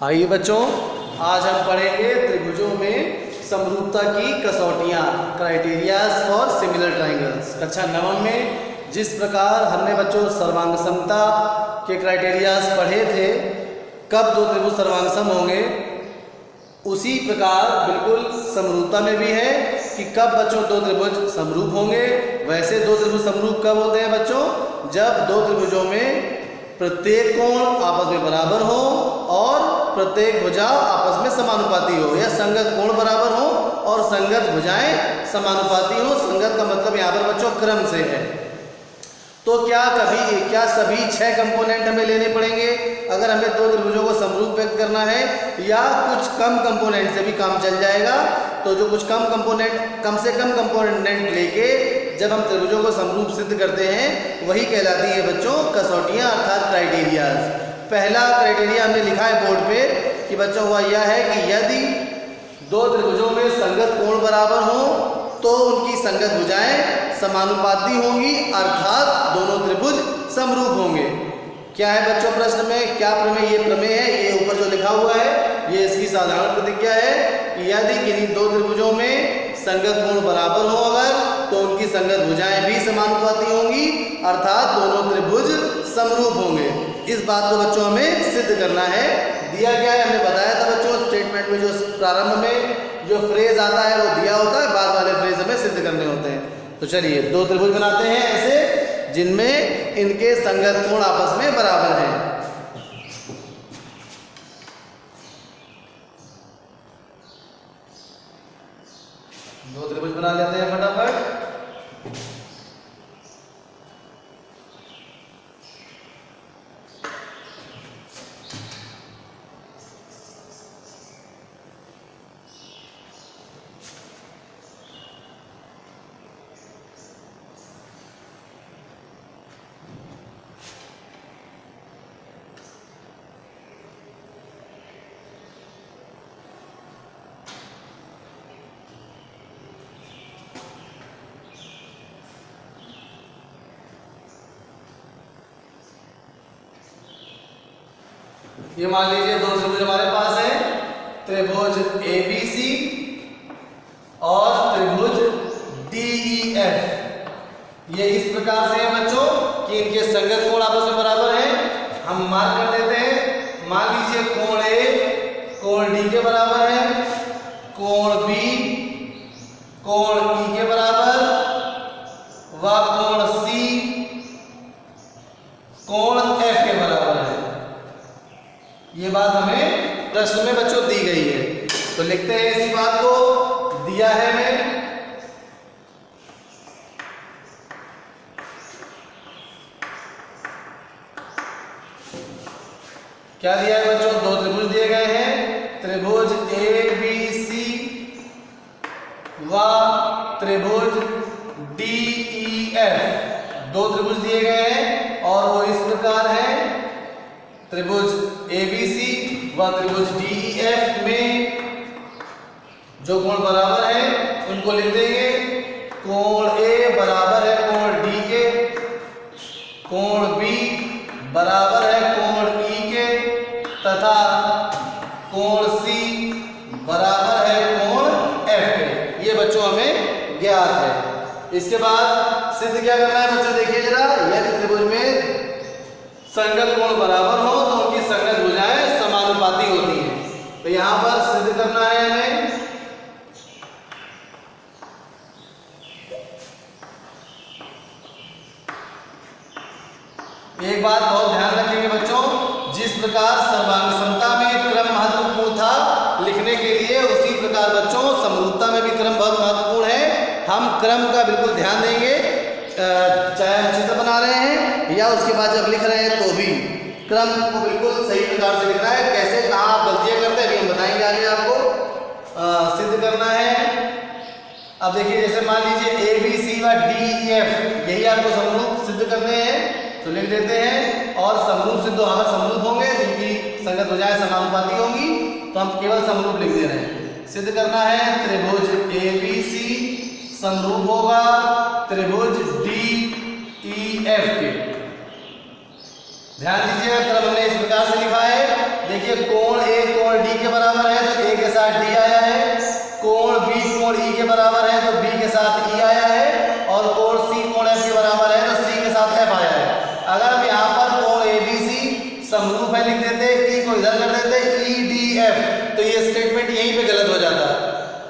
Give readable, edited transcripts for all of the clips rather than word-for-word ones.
आइए बच्चों, आज हम पढ़ेंगे त्रिभुजों में समरूपता की कसौटियाँ, क्राइटेरियाज फॉर सिमिलर ट्राइंगल्स। कक्षा 9 में जिस प्रकार हमने बच्चों सर्वांग समता के क्राइटेरियाज पढ़े थे, कब दो त्रिभुज सर्वांग सम होंगे, उसी प्रकार बिल्कुल समरूपता में भी है कि कब बच्चों दो त्रिभुज समरूप होंगे। वैसे दो त्रिभुज समरूप कब होते हैं बच्चों? जब दो त्रिभुजों में प्रत्येक कोण आपस में बराबर हो और प्रत्येक भुजा आपस में समानुपाती हो, या संगत कोण बराबर हो और संगत भुजाएं समानुपाती हो। संगत का मतलब यहाँ पर बच्चों क्रम से है। तो क्या सभी 6 कंपोनेंट हमें लेने पड़ेंगे अगर हमें दो त्रिभुजों को समरूप व्यक्त करना है, या कुछ कम कंपोनेंट से भी काम चल जाएगा? तो जो कुछ कम से कम कंपोनेंट लेके जब हम त्रिभुजों को समरूप सिद्ध करते हैं, वही कहलाती है बच्चों कसौटियाँ अर्थात क्राइटेरियाज। पहला क्राइटेरिया हमने लिखा है बोर्ड पे कि बच्चों हुआ यह है कि यदि दो त्रिभुजों में संगत कोण बराबर हो तो उनकी संगत भुजाएं समानुपाती होंगी, अर्थात दोनों त्रिभुज समरूप होंगे। क्या है बच्चों प्रश्न में? क्या प्रमेय? ये प्रमेय है, ये ऊपर जो लिखा हुआ है ये इसकी साधारण प्रतिज्ञा है कि यदि किन्हीं दो त्रिभुजों में संगत कोण बराबर हो अगर, तो उनकी संगत भुजाएं भी समानुपाती होंगी, अर्थात दोनों त्रिभुज समरूप होंगे। इस बात को बच्चों हमें सिद्ध करना है। दिया गया है, हमने बताया था बच्चों स्टेटमेंट में, जो प्रारंभ में जो फ्रेज आता है वो दिया होता है, बाद वाले फ्रेज हमें सिद्ध करने होते हैं। तो चलिए दो त्रिभुज बनाते हैं ऐसे जिनमें इनके संगत कोण आपस में बराबर हैं। दो त्रिभुज बना लेते हैं फटाफट। ये मान लीजिए दो त्रिभुज हमारे पास है, त्रिभुज ABC और त्रिभुज DEF। ये इस प्रकार से है बच्चों कि इनके संगत कोण आपस में बराबर हैं। हम मार्क कर देते हैं। मान लीजिए कोण A कोण D के बराबर है, कोण B कोण E के बराबर, व कोण C कोण F के बराबर है। ये बात हमें प्रश्न में बच्चों दी गई है, तो लिखते हैं इसी बात को। दिया है हमें क्या दिया है बच्चों? दो त्रिभुज दिए गए हैं, त्रिभुज ABC व त्रिभुज DEF। दो त्रिभुज दिए गए हैं और वो इस प्रकार है। त्रिभुज ABC व त्रिभुज DEF में जो कोण बराबर है उनको लिख देंगे। कोण A बराबर है कोण D के, कोण B बराबर है कोण E के, तथा कोण C बराबर है कोण F के। ये बच्चों हमें ज्ञात है। इसके बाद सिद्ध क्या करना है बच्चों? देखिए जरा, यदि त्रिभुज में संगत कोण बराबर हो तो उनकी संगत भुजाएं समानुपाती होती हैं। तो यहां पर सिद्ध करना है हमें। एक बात बहुत ध्यान रखेंगे बच्चों, जिस प्रकार सर्वांग समता में क्रम महत्वपूर्ण था लिखने के लिए, उसी प्रकार बच्चों समरूपता में भी क्रम बहुत महत्वपूर्ण है। हम क्रम का बिल्कुल ध्यान देंगे, चाहे हम चित्र बना रहे हैं या उसके बाद जब लिख रहे हैं तो भी क्रम को बिल्कुल सही प्रकार से लिखना है। कैसे, कहाँ आप गलतियां करते हैं अभी हम बताएंगे आगे आपको। सिद्ध करना है। अब देखिए, जैसे मान लीजिए ABC व DEF, यही आपको समरूप सिद्ध करने हैं, तो लिख देते हैं। और समरूप सिद्ध अगर समरूप होंगे जिनकी संगत भुजाएं समानुपाती होंगी, तो हम केवल समरूप लिख दे रहे हैं। सिद्ध करना है त्रिभुज ABC समरूप होगा त्रिभुज DEF के। ध्यान दीजिएगा, क्रम हमने इस प्रकार से लिखा है। देखिए कोण ए कोण डी के बराबर है तो ए के साथ डी आया है, कोण बी कोण ई के बराबर है तो बी के साथ ई आया है, और कोण सी कोण एफ के बराबर है तो सी के साथ एफ आया है। अगर हम यहाँ पर कोण ए बी सी समरूप है लिख देते, ई को इधर कर देते ई डी एफ, तो ये स्टेटमेंट यहीं पे गलत हो जाता।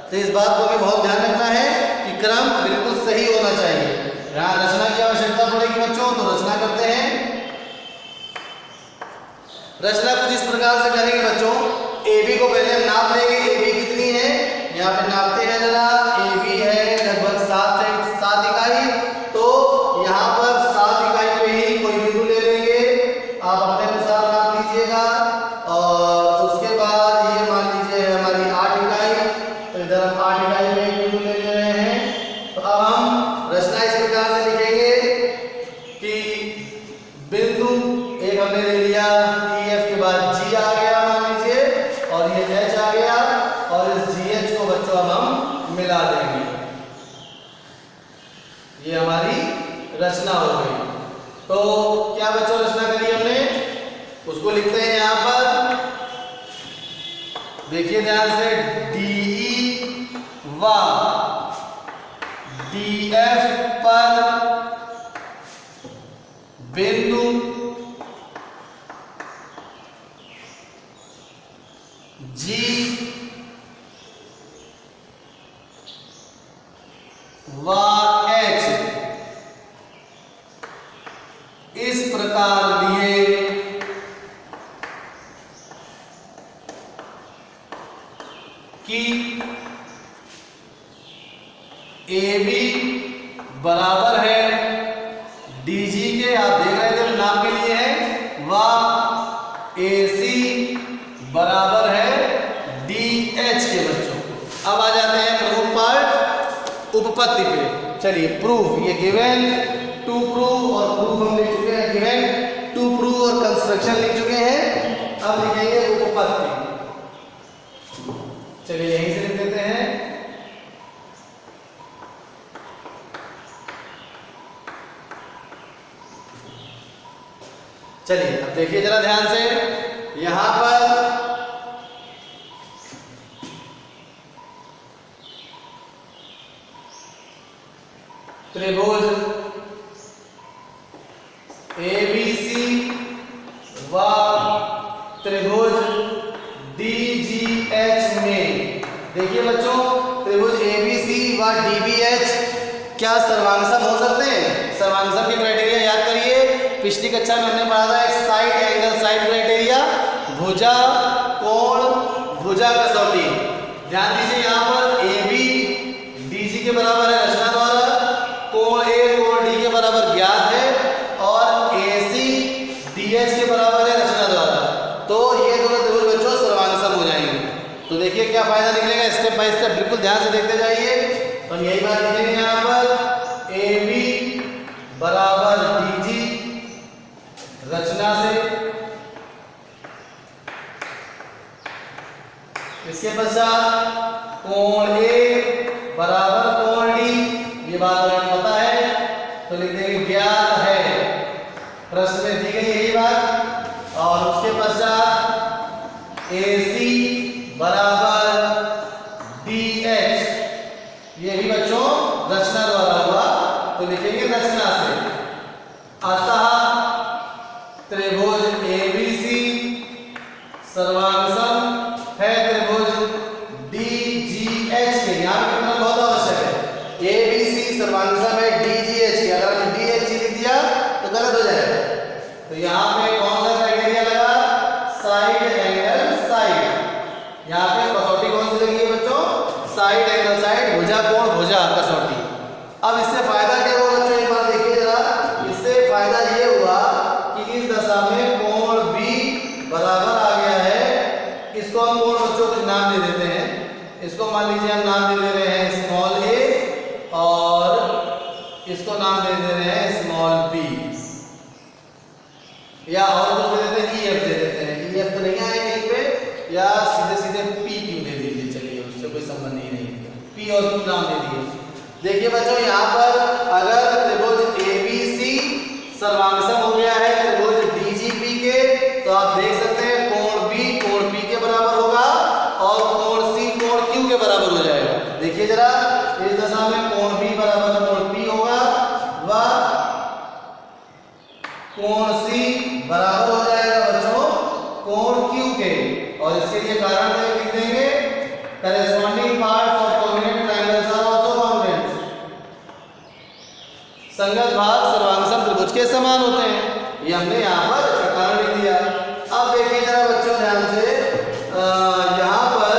तो इस बात को भी बहुत ध्यान रखना है कि क्रम बिल्कुल सही होना चाहिए। यहाँ रचना की आवश्यकता पड़ेगी बच्चों, तो रचना करते हैं। रचना कुछ इस प्रकार से करेंगे बच्चों, ए बी को पहले हम नाप लेंगे, ए बी कितनी है यहाँ पे नापते हैं जरा। ए बी है लगभग 7 इकाई, तो यहाँ पर 7 इकाई पे ही कोई बिंदु ले लेंगे, आप अपने अनुसार नाप लीजिएगा। और उसके बाद ये मान लीजिए हमारी 8 इकाई, तो इधर हम 8 इकाई में बिंदु ले ले रहे हैं। तो अब हम रचना इस प्रकार से लिखेंगे कि बिंदु एक हमने ले लिया, ef के बाद g आ गया मान लीजिए, और ये h आ गया, और इस gh को बच्चों अब हम मिला देंगे। ये हमारी रचना हो गई। तो क्या बच्चों रचना करी हमने, उसको लिखते हैं यहाँ पर। देखिए ध्यान से, DE व DF पर बिंदु G व H इस प्रकार लिए कि AB बराबर है DG के, आप देख रहे थे नाप के लिए है, व AC बराबर है DH के बच्चों। अब आ जाते हैं प्रमुख पार्ट उपपत्ति पे। चलिए प्रूफ, ये गिवन टू प्रूव और प्रूफ हम लिख चुके हैं, गिवन टू प्रूव और कंस्ट्रक्शन लिख चुके हैं। अब लिखेंगे उपपत्ति। चलिए यहीं से लिख देते हैं। चलिए अब देखिए जरा ध्यान से, यहां पर त्रिभुज ABC व त्रिभुज DGH में, देखिए बच्चों त्रिभुज ABC व DBH क्या सर्वांगसम हो सकते हैं? सर्वांगसम के क्राइटेरिया याद करिए, पिछली कक्षा में हमने पढ़ा था एक साइड एंगल साइड क्राइटेरिया, भुजा कोण भुजा कसौटी। ध्यान दीजिए यहाँ पर AB DG के बराबर है रचना द्वारा, कोण A कोण D के बराबर ज्ञात है, और AC DH के बराबर है रचना द्वारा। तो ये दोनों त्रिभुज बच्चों सर्वांगसम हो जाएंगे। तो देखिए क्या फायदा निकलेगा, स्टेप बाय स्टेप बिल्कुल ध्यान से देखते जाइए। तो यही बात लिखेंगे यहाँ पर, AB बराबर DG रचना से, इसके पश्चात कोण A बराबर कोण D, ये बात हमें पता है तो लिख देंगे ज्ञात है, प्रश्न में दी गई यही बात। और उसके पश्चात AC बराबर DH, ये भी बच्चों रचना द्वारा हुआ तो लिखेंगे रचना से। अतः त्रिभुज ABC सर्वांगसम है त्रिभुज DGH के, यहाँ पे कितना बहुत आवश्यक है, ABC सर्वांगसम है DGH के, अगर हमने DH लिख दिया तो गलत हो जाएगा। तो यहाँ पे कौन सा क्राइटेरिया लगा, साइड एंगल साइड। यहाँ पे कसौटी कौन सी लगी है बच्चों, साइड एंगल साइड, भुजा कोण भुजा कसौटी। अब इससे फायदा क्या हुआ बच्चों, एक बार देखिए जरा, इससे फायदा ये हुआ कि इस दशा में कोण B बराबर आ गया है। इसको हम कोण बच्चों कुछ नाम दे देते हैं, इसको मान लीजिए हम नाम दे दे रहे हैं स्मॉल a, और इसको नाम दे दे रहे हैं स्मॉल b, या और कुछ दे देते हैं EF दे देते हैं, EF तो नहीं आए कहीं पे, या सीधे सीधे PQ दे दीजिए, चलिए उससे कोई संबंध नहीं है, P और Q नाम दे दिए। देखिए बच्चों यहाँ पर अगर त्रिभुज ABC सर्वांगसम हो गया है त्रिभुज DGP देखिए जरा, इस दशा में कोण B बराबर कोण P होगा व कोण C बराबर हो जाएगा बच्चों कोण Q के। और इसके लिए कारण लिख देंगे, corresponding parts of congruent triangles are also congruent। संगत भाग सर्वांग त्रिभुज के समान होते हैं, ये हमने यहाँ पर कारण लिख दिया। अब देखिए जरा बच्चों ध्यान से, यहाँ पर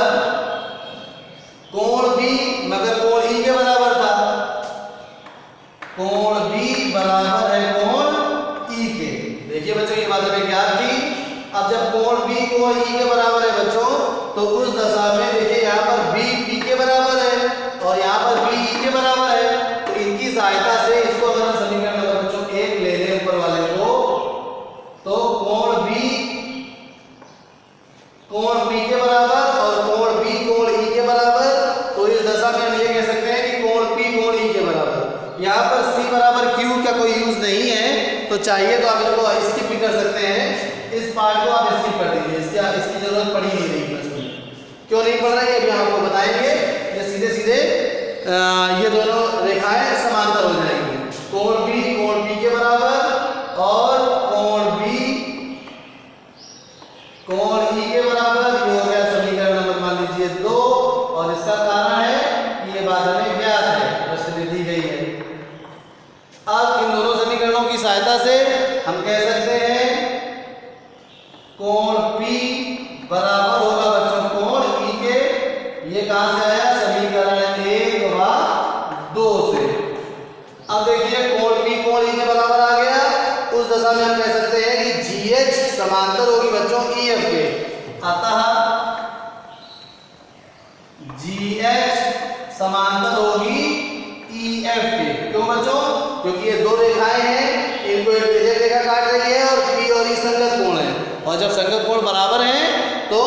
कोण B मगर कोण E के बराबर था, कोण B बराबर है कोण E के। देखिए बच्चों ये बात हमें ज्ञात थी। अब जब कोण B कोण E के बराबर है बच्चों, तो उस दशा में देखिए यहाँ पर B P के बराबर है और यहाँ पर B E के बराबर है। तो इनकी सहायता से इसको अगर हम समीकरण नंबर बच्चों 1 ले लें ऊपर वाले को, तो कोण B कोण P के बराबर और कोण B कोण E के बराबर। तो इस दशा में हम ये कह सकते हैं कि कोण P कोण E के बराबर। यहाँ पर C बराबर Q का कोई यूज नहीं है, तो चाहिए तो आप इसको स्किप भी कर सकते हैं, इस पार्ट को आप स्किप कर दीजिए, इसकी जरूरत पड़ी नहीं रही प्रश्न में। क्यों नहीं पड़ रही है अभी हम आपको बताएंगे। ये सीधे सीधे ये दोनों रेखाएं समांतर हो जाएंगी, कोण B कोण P के बराबर और कोण B कोण E के बराबर। ये हो गया समीकरण नंबर मान लीजिए 2, और इसका कारण है कि ये बात हमें ज्ञात है, प्रश्न में दी गई है। अब इन दोनों समीकरणों की सहायता से हम कह सकते हैं कोण P बराबर होगा बच्चों कोण E के। ये कहां से आया, समीकरण 1 व 2 से। अब देखिए कोण P कोण E के बराबर आ गया, उस दशा में हम कह सकते हैं कि GH समांतर होगी बच्चों EF के। अतः GH समांतर होगी EF के। क्यों बच्चों, क्योंकि ये दो रेखाएं हैं, इनको एक तेज रेखा काट रही है और P और E संगत कोण है, और जब संगत कोण बराबर हैं तो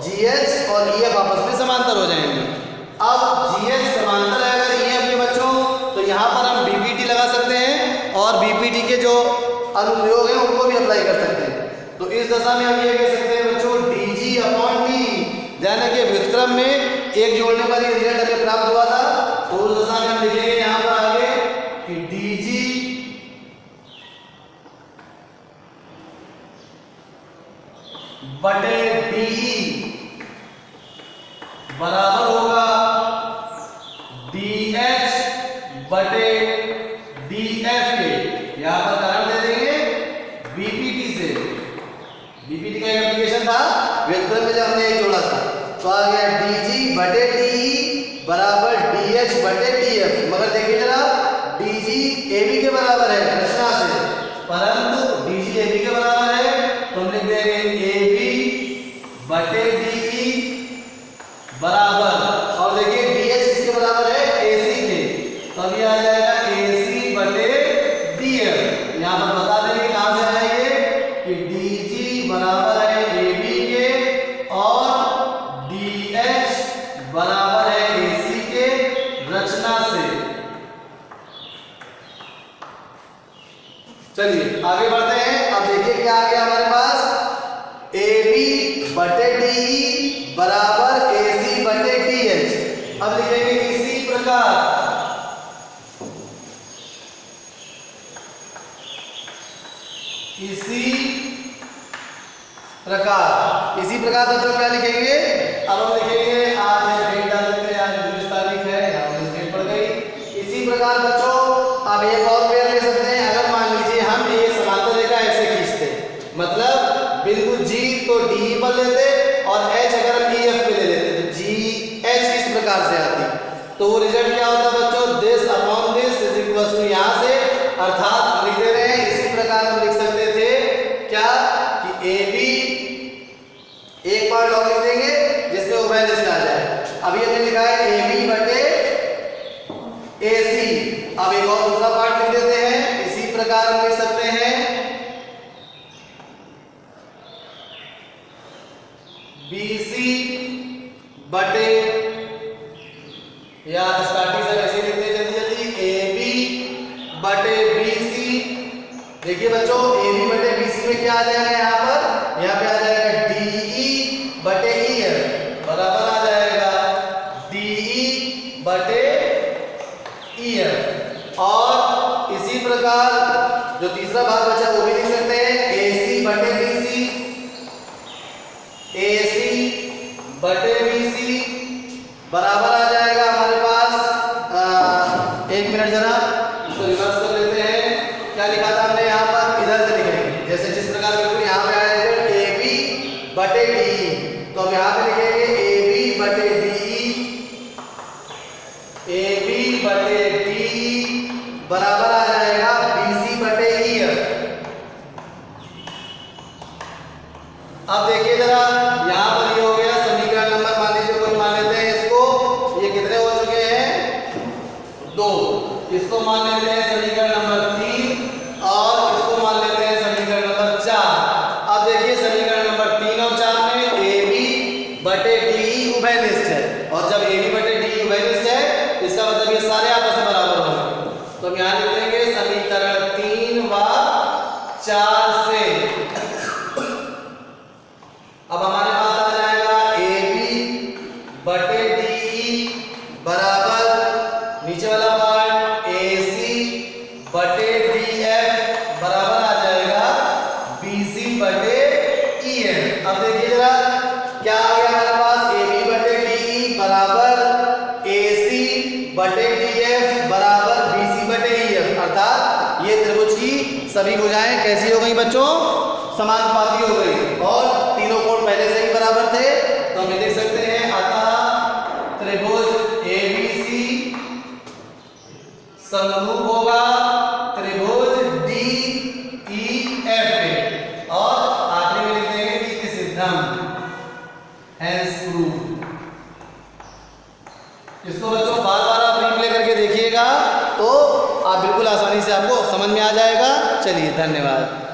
GH और EF आपस में समांतर हो जाएंगे। अब GH समांतर है अगर EF के बच्चों, तो यहाँ पर हम BPT लगा सकते हैं और BPT के जो अनुप्रयोग हैं उनको भी अप्लाई कर सकते हैं। तो इस दशा में हम ये कह सकते हैं बच्चों DG/D। ध्यान रखिए व्युत्क्रम में एक जोड़ने पर ये रिजल्ट हमें प्राप्त हुआ था, तो उस दशा में हम लिखेंगे यहाँ पर आगे कि DG बटे DE बराबर होगा DH बटे DF के। यहाँ पर कारण दे देंगे BPT से। BPT का एप्लीकेशन था व्युत्क्रम में जब हमने एक जोड़ा था, तो आ गया DG बटे DE बराबर DH बटे DF। मगर देखिए जरा DG AB के बराबर है रचना से, परंतु DG AB के बराबर है तो हम लिख देंगे AB बटे DE बराबर, और देखिए DH किसके बराबर है, AC के। तो अब ये आ जाएगा AC बटे DF। यहाँ पर बता देंगे कहां से आएंगे कि DG बराबर है AB के और DH बराबर है AC के रचना से। चलिए आगे बढ़ते हैं। अब देखिए क्या आ गया हमारे पास, AB बटे DE बराबर AC बटे DH। अब लिखेंगे इसी प्रकार बच्चों क्या लिखेंगे, अब हम लिखेंगे आज डेट डाल देते हैं, आज 19 तारीख है, यहाँ डेट पड़ गई। इसी प्रकार बच्चों अब एक और पेयर ले सकते हैं। अगर मान लीजिए हम ये समांतर रेखा ऐसे खींचते, मतलब बिंदु G तो DE पर लेते और H अगर हम EF पे ले लेते तो GH इस प्रकार से आती, तो वो रिजल्ट क्या होता बच्चों, this upon this is equal to यहाँ से, अर्थात हम लिख दे रहे हैं इसी प्रकार हम लिख सकते थे क्या कि AB एक बार लॉग लिख देंगे जिसमें उभय दिशा आ जाए। अभी हमने लिखा है AB बटे AC। अब एक और दूसरा पार्ट लिख देते हैं, इसी प्रकार हम लिख सकते हैं BC बटे, या स्टार्टिंग से ऐसे लिखते हैं जल्दी जल्दी, AB बटे BC। देखिए बच्चों AB बटे BC में क्या आ जाएगा, यहाँ पे आ जाएगा DE बटे EF बराबर आ जाएगा DE प्रकार जो तीसरा भाग बचा वो भी लिख सकते हैं, AC बटे BC, AC बटे BC बराबर आ जाएगा हमारे पास, एक मिनट जरा इसको रिवर्स कर लेते हैं। क्या लिखा था हमने यहाँ पर, इधर से लिखेंगे, जैसे जिस प्रकार बिल्कुल यहाँ पे आया है AB बटे DE, तो अब यहाँ पे लिखेंगे AB बटे DE, AB बटे DE बराबर आ जाएगा BC बटे EF। अब देखिए जरा यहाँ पर ये हो गया समीकरण नंबर, मान लीजिए कोई मान लेते हैं इसको, ये कितने हो चुके हैं 2, इसको मान लेते हैं समीकरण नंबर 3 और इसको मान लेते हैं समीकरण नंबर 4। अब देखिए समीकरण नंबर 3 और 4 में AB बटे DE उभयनिष्ठ है, और जब AB बटे DE उभयनिष्ठ है इसका मतलब ये सारे आपस में बराबर होंगे, तो हम यहाँ लिख देंगे समीकरण 3 व 4 से अब हमारे पास आ जाएगा AB बटे DE बराबर नीचे वाला पार्ट AC बटे DF बराबर आ जाएगा BC बटे EF। अब देखिए जरा क्या आ गया हमारे पास, AB बटे DE बराबर AC बटे DF बराबर BC बटे EF, अर्थात ये त्रिभुज की सभी भुजाएं कैसी हो गई बच्चों, समानुपाती हो गई, और तीनों कोण पहले से ही बराबर थे, तो हम लिख सकते हैं अतः त्रिभुज ABC समरूप होगा त्रिभुज DEF में, और आखिरी में लिख देंगे कि सिद्धांत हैंस प्रूफ। इसको बच्चों बार बार आप रिप्ले करके देखिएगा तो आप बिल्कुल आसानी से आपको समझ में आ जाएगा। चलिए धन्यवाद।